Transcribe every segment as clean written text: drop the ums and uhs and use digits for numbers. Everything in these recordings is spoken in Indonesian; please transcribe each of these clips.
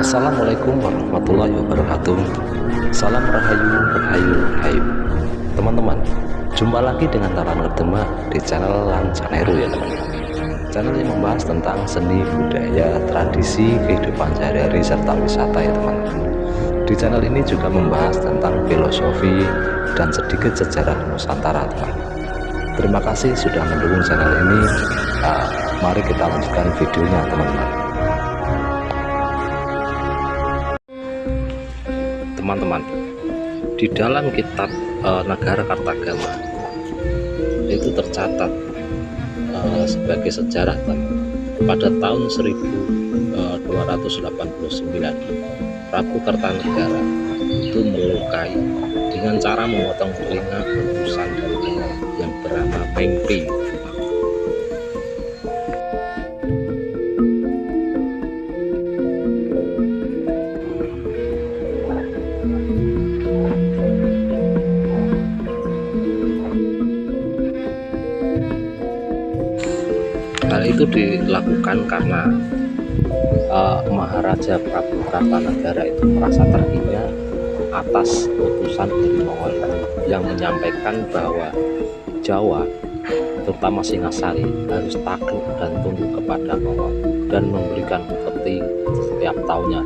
Assalamualaikum warahmatullahi wabarakatuh. Salam rahayu, rahayu, rahayu. Teman-teman, jumpa lagi dengan Laran Ngedema di channel Lancaneru ya teman-teman. Channel yang membahas tentang seni, budaya, tradisi, kehidupan sehari-hari serta wisata ya teman-teman. Di channel ini juga membahas tentang filosofi dan sedikit sejarah Nusantara teman-teman. Terima kasih sudah mendukung channel ini. Mari kita lanjutkan videonya teman-teman. Teman-teman, di dalam kitab Negara Kartagama itu tercatat sebagai sejarah pada tahun 1289 Prabu Kertanegara itu melukai dengan cara memotong telinga utusan yang bernama Mengpi. Hal itu dilakukan karena Maharaja Prabu Kartanegara itu merasa terhina atas utusan dari Mongol yang menyampaikan bahwa Jawa, terutama Singasari, harus takluk dan tunduk kepada Mongol dan memberikan upeti setiap tahunnya.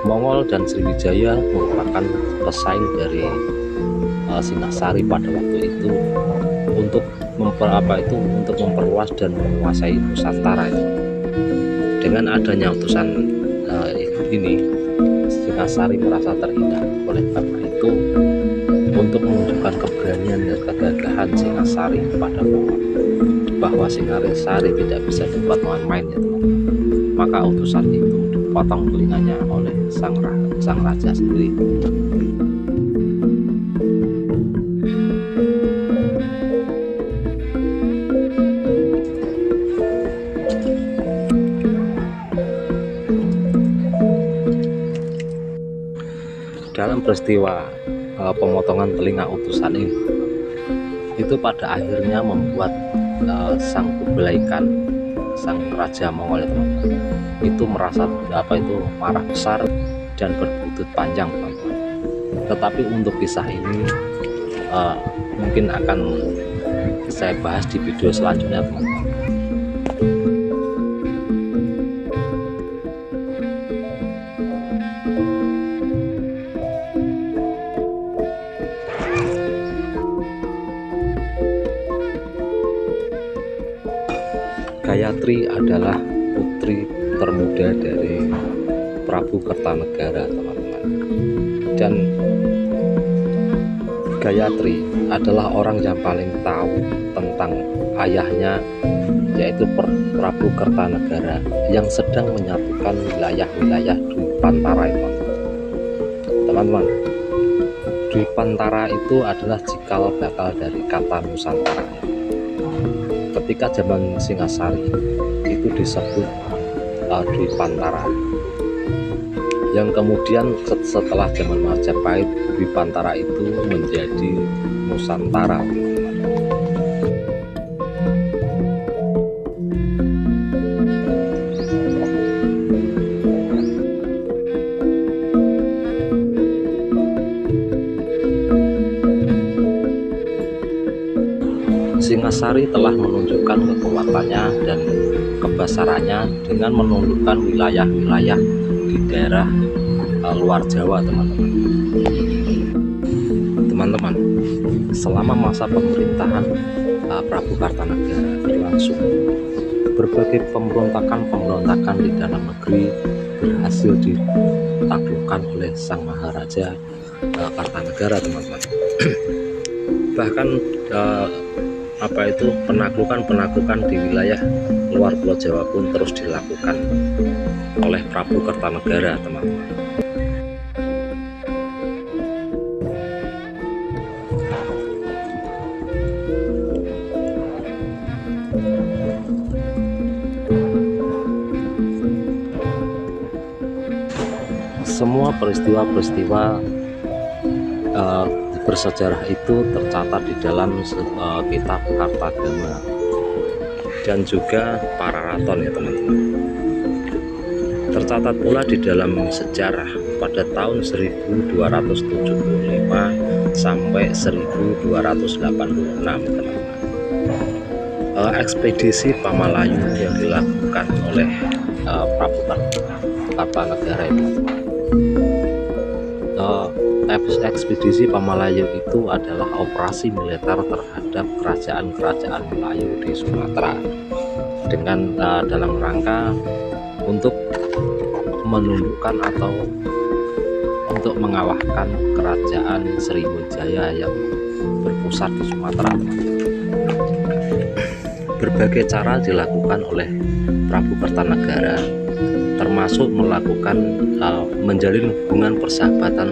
Mongol dan Sriwijaya merupakan pesaing dari Singasari pada waktu itu untuk memperluas dan menguasai Nusantara itu. Dengan adanya utusan ini, Singasari merasa terhina. Oleh karena itu, untuk menunjukkan keberanian dan kegagahan Singasari kepada Mongol, bahwa Singasari tidak bisa dibuat main-main ya teman-teman, maka utusan itu dipotong telinganya oleh sang raja sendiri. Dalam peristiwa pemotongan telinga utusan ini, itu pada akhirnya membuat sang Kublai Khan, sang raja Mongol itu merasa marah besar dan berbuntut panjang teman-teman. Tetapi untuk kisah ini mungkin akan saya bahas di video selanjutnya teman-teman. Gayatri adalah putri termuda dari Prabu Kertanegara teman-teman, dan Gayatri adalah orang yang paling tahu tentang ayahnya, yaitu Prabu Kertanegara yang sedang menyatukan wilayah-wilayah Dwipantara itu teman-teman. Dwipantara itu adalah cikal bakal dari kata Nusantara. Ketika zaman Singasari itu disebut Dwipantara, yang kemudian setelah zaman Majapahit Dwipantara itu menjadi Nusantara. Singasari telah menunjukkan kekuatannya dan kebesarannya dengan menundukkan wilayah-wilayah di daerah luar Jawa teman-teman. Selama masa pemerintahan Prabu Kartanegara berlangsung, berbagai pemberontakan di dalam negeri berhasil ditaklukkan oleh sang Maharaja Kartanegara teman-teman. Bahkan penaklukan di wilayah luar Pulau Jawa pun terus dilakukan oleh Prabu Kertanegara teman-teman. Semua peristiwa-peristiwa bersejarah itu tercatat di dalam kitab Kartagama dan juga Pararaton ya teman-teman. Tercatat pula di dalam sejarah pada tahun 1275 sampai 1286 teman-teman, ekspedisi Pamalayu yang dilakukan oleh Prabu Kartanegara itu. Ekspedisi Pamalayu itu adalah operasi militer terhadap kerajaan-kerajaan Melayu di Sumatera dengan dalam rangka untuk menundukkan atau untuk mengalahkan kerajaan Sriwijaya yang berpusat di Sumatera. Berbagai cara dilakukan oleh Prabu Kartanegara, termasuk melakukan menjalin hubungan persahabatan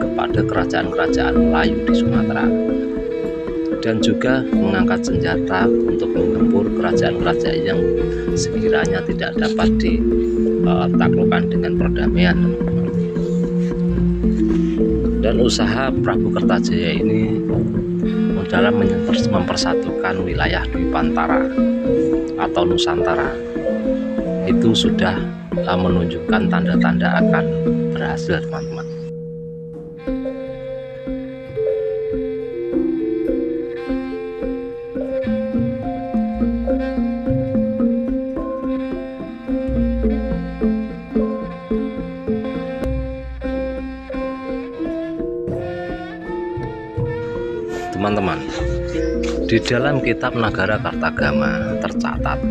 kepada kerajaan-kerajaan Melayu di Sumatera, dan juga mengangkat senjata untuk menggempur kerajaan-kerajaan yang sekiranya tidak dapat ditaklukkan dengan perdamaian. Dan usaha Prabu Kertajaya ini dalam mempersatukan wilayah Dwipantara atau Nusantara itu sudah menunjukkan tanda-tanda akan berhasil, teman-teman. Teman-teman, di dalam kitab Nagara Kartagama tercatat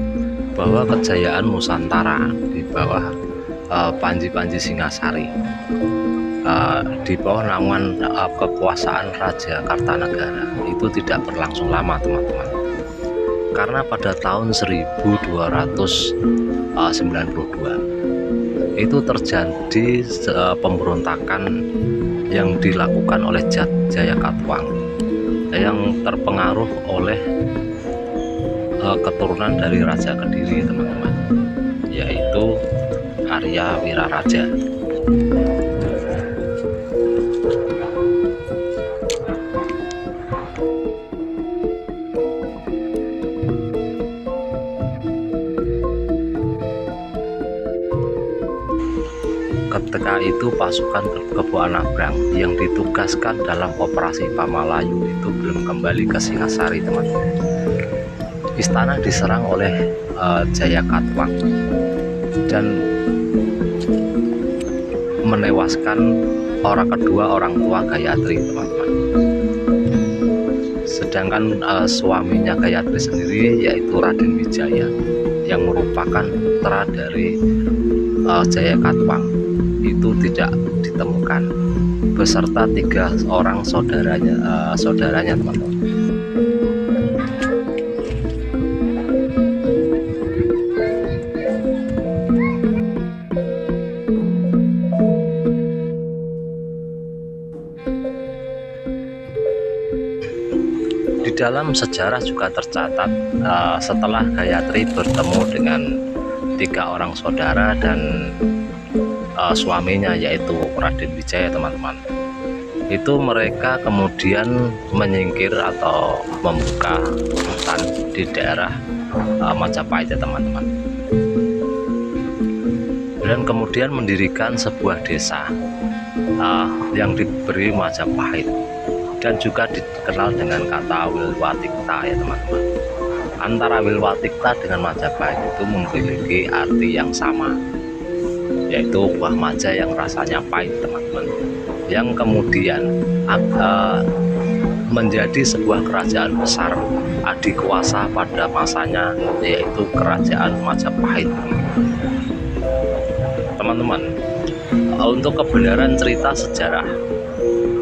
bahwa kejayaan Nusantara di bawah Panji Singasari, di bawah naungan kekuasaan Raja Kartanegara itu tidak berlangsung lama, teman-teman. Karena pada tahun 1292 itu terjadi pemberontakan yang dilakukan oleh Jayakatwang yang terpengaruh oleh keturunan dari Raja Kediri, teman-teman, yaitu Arya Wiraraja. Ketika itu pasukan Kebo Anabrang yang ditugaskan dalam operasi Pamalayu itu belum kembali ke Singasari, teman-teman. Istana diserang oleh Jayakatwang dan menewaskan kedua orang tua Gayatri, teman-teman. Sedangkan suaminya Gayatri sendiri yaitu Raden Wijaya yang merupakan putra dari Jayakatwang itu tidak ditemukan beserta 3 orang saudaranya, teman-teman. Di dalam sejarah juga tercatat setelah Gayatri bertemu dengan 3 orang saudara dan suaminya yaitu Raden Wijaya, teman-teman, itu mereka kemudian menyingkir atau membuka hutan di daerah Majapahit, ya teman-teman, dan kemudian mendirikan sebuah desa yang diberi Majapahit dan juga dikenal dengan kata Wilwatikta, ya teman-teman. Antara Wilwatikta dengan Majapahit itu memiliki arti yang sama, yaitu buah maja yang rasanya pahit, teman-teman, yang kemudian menjadi sebuah kerajaan besar adikuasa pada masanya, yaitu kerajaan Majapahit, teman-teman. Untuk kebenaran cerita sejarah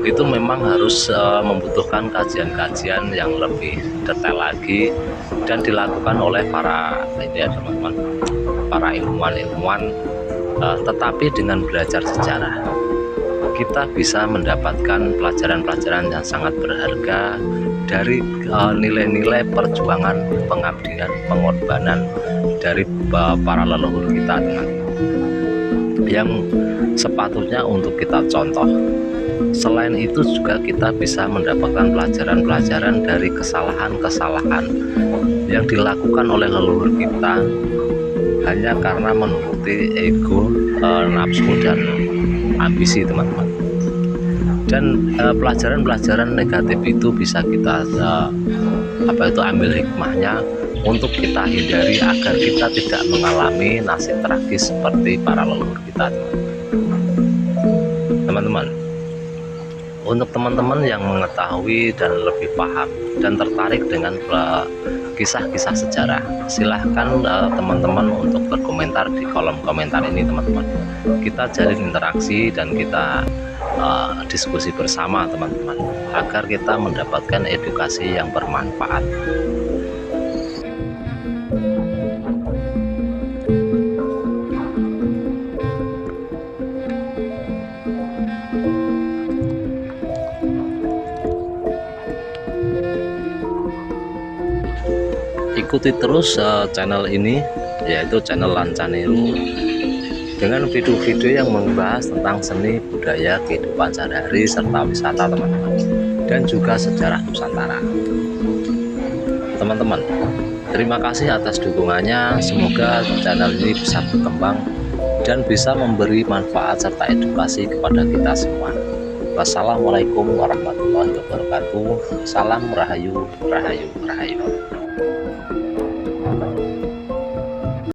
itu memang harus membutuhkan kajian-kajian yang lebih detail lagi dan dilakukan oleh para teman-teman, para ilmuwan. Tetapi dengan belajar sejarah kita bisa mendapatkan pelajaran-pelajaran yang sangat berharga dari nilai-nilai perjuangan, pengabdian, pengorbanan dari para leluhur kita, teman-teman, yang sepatutnya untuk kita contoh. Selain itu juga kita bisa mendapatkan pelajaran-pelajaran dari kesalahan-kesalahan yang dilakukan oleh leluhur kita hanya karena menuruti ego, nafsu dan ambisi teman-teman. Dan pelajaran-pelajaran negatif itu bisa kita ambil hikmahnya untuk kita hindari agar kita tidak mengalami nasib tragis seperti para leluhur kita, teman-teman. Untuk teman-teman yang mengetahui dan lebih paham dan tertarik dengan kisah-kisah sejarah, silahkan teman-teman untuk berkomentar di kolom komentar ini, teman-teman. Kita jalin interaksi dan kita diskusi bersama, teman-teman, agar kita mendapatkan edukasi yang bermanfaat. Ikuti terus channel ini, yaitu channel Lancaneru, dengan video-video yang membahas tentang seni, budaya, kehidupan sehari-hari, serta wisata, teman-teman, dan juga sejarah Nusantara. Teman-teman, terima kasih atas dukungannya. Semoga channel ini bisa berkembang dan bisa memberi manfaat serta edukasi kepada kita semua. Wassalamualaikum warahmatullahi wabarakatuh. Salam Rahayu, Rahayu, Rahayu.